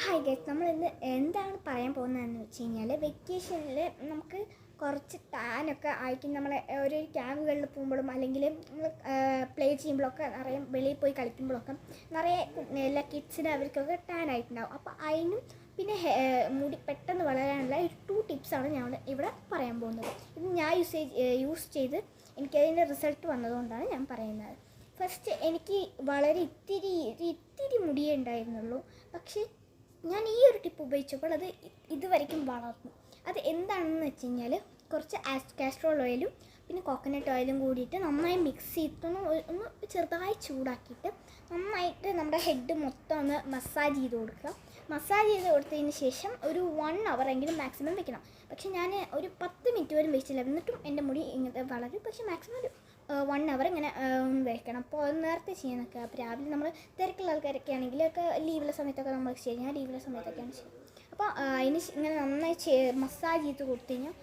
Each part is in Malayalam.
ഹായ് ഗൈസ്, നമ്മൾ ഇന്ന് എന്താണ് പറയാൻ പോകുന്നതെന്ന് വെച്ച് കഴിഞ്ഞാൽ വെക്കേഷനിൽ നമുക്ക് കുറച്ച് ടാനൊക്കെ ആയിരിക്കും. നമ്മൾ ഒരു ക്യാമ്പുകളിൽ പോകുമ്പോഴും അല്ലെങ്കിൽ നമ്മൾ പ്ലേ ചെയ്യുമ്പോഴൊക്കെ നിറയെ വെളിയിൽ പോയി കളിക്കുമ്പോഴൊക്കെ നിറയെ എല്ലാ കിഡ്സിന് അവർക്കൊക്കെ ടാൻ ആയിട്ടുണ്ടാവും. അപ്പോൾ അതിനും പിന്നെ മുടി പെട്ടെന്ന് വളരാനുള്ള ഒരു 2 ടിപ്സാണ് ഞാൻ ഇവിടെ പറയാൻ പോകുന്നത്. ഇത് ഞാൻ യൂസ് ചെയ്ത് എനിക്കതിൻ്റെ റിസൾട്ട് വന്നതുകൊണ്ടാണ് ഞാൻ പറയുന്നത്. ഫസ്റ്റ് എനിക്ക് വളരെ ഇത്തിരി മുടിയേ ഉണ്ടായിരുന്നുള്ളൂ. പക്ഷേ ഞാൻ ഈ ഒരു ടിപ്പ് ഉപയോഗിച്ചപ്പോൾ അത് ഇതുവരെയ്ക്കും വളർന്നു. അത് എന്താണെന്ന് വെച്ച് കഴിഞ്ഞാൽ കുറച്ച് കാസ്ട്രോൾ ഓയിലും പിന്നെ കോക്കനട്ട് ഓയിലും കൂടിയിട്ട് നന്നായി മിക്സ് ചെയ്തിട്ടൊന്ന് ഒന്ന് ചെറുതായി ചൂടാക്കിയിട്ട് നന്നായിട്ട് നമ്മുടെ ഹെഡ് മൊത്തം ഒന്ന് മസാജ് ചെയ്ത് കൊടുക്കുക. മസാജ് ചെയ്ത് കൊടുത്തതിന് ശേഷം ഒരു 1 ഹവറെങ്കിലും മാക്സിമം വെക്കണം. പക്ഷേ ഞാൻ ഒരു 10 മിനിറ്റ് പോലും വെച്ചില്ല, എന്നിട്ടും എൻ്റെ മുടി ഇങ്ങനെ വളരും. പക്ഷേ മാക്സിമം ഒരു 1 ഹവർ ഇങ്ങനെ വെക്കണം. അപ്പോൾ അത് നേരത്തെ ചെയ്യാനൊക്കെ. അപ്പോൾ രാവിലെ നമ്മൾ തിരക്കുള്ള ആൾക്കാരൊക്കെ ആണെങ്കിലൊക്കെ ലീവുള്ള സമയത്തൊക്കെ നമ്മൾ ചെയ്യും. ഞാൻ ലീവുള്ള സമയത്തൊക്കെയാണ് ചെയ്യും. അപ്പോൾ അതിന് ഇങ്ങനെ നന്നായി മസാജ് ചെയ്ത് കൊടുത്തു കഴിഞ്ഞാൽ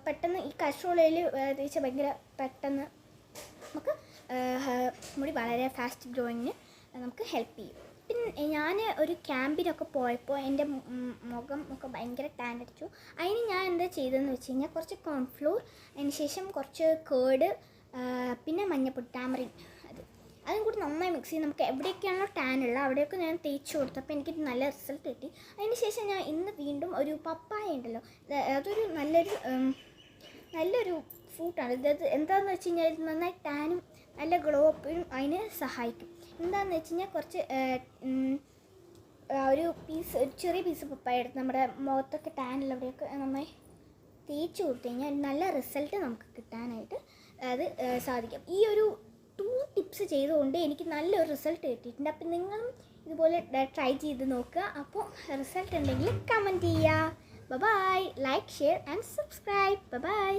പെട്ടെന്ന് ഈ കാസ്ട്രോൾ ഓയിൽ തേച്ച് ഭയങ്കര പെട്ടെന്ന് നമുക്ക് മുടി വളരെ ഫാസ്റ്റ് ഗ്രോയിങ്ങിന് നമുക്ക് ഹെൽപ്പ് ചെയ്യും. പിന്നെ ഞാൻ ഒരു ക്യാമ്പിനൊക്കെ പോയപ്പോൾ എൻ്റെ മുഖം ഒക്കെ ഭയങ്കര ടാൻ അടിച്ചു. അതിന് ഞാൻ എന്താ ചെയ്തതെന്ന് വെച്ച് കഴിഞ്ഞാൽ കുറച്ച് കോൺഫ്ലോർ, അതിന് ശേഷം കുറച്ച് കേർഡ്, പിന്നെ മഞ്ഞപ്പൊടി, ടാമറിൻ, അതും കൂടി നന്നായി മിക്സ് ചെയ്ത് നമുക്ക് എവിടെയൊക്കെയാണോ ടാനുള്ള അവിടെയൊക്കെ ഞാൻ തേച്ച് കൊടുത്തപ്പോൾ എനിക്ക് നല്ല റിസൾട്ട് കിട്ടി. അതിന് ശേഷം ഞാൻ ഇന്ന് വീണ്ടും ഒരു പപ്പായ ഉണ്ടല്ലോ, അതൊരു നല്ലൊരു ഫ്രൂട്ടാണ്. ഇത് എന്താണെന്ന് വെച്ച് കഴിഞ്ഞാൽ നന്നായി ടാനും നല്ല ഗ്ലോ അപ്പിനും അതിന് സഹായിക്കും. എന്താണെന്ന് വെച്ച് കഴിഞ്ഞാൽ കുറച്ച് ഒരു ചെറിയ പീസ് പപ്പായ എടുത്ത് നമ്മുടെ മുഖത്തൊക്കെ ടാനുള്ള അവിടെയൊക്കെ നന്നായി തേച്ച് കൊടുത്തു കഴിഞ്ഞാൽ നല്ല റിസൾട്ട് നമുക്ക് കിട്ടാനായിട്ട് അത് സാധിക്കും. ഈ ഒരു 2 ടിപ്സ് ചെയ്തുകൊണ്ട് എനിക്ക് നല്ലൊരു റിസൾട്ട് കിട്ടിയിട്ടുണ്ട്. അപ്പം നിങ്ങളും ഇതുപോലെ ട്രൈ ചെയ്ത് നോക്കുക. അപ്പോൾ റിസൾട്ട് ഉണ്ടെങ്കിൽ കമൻറ്റ് ചെയ്യുക. Bye, like, share and subscribe. By.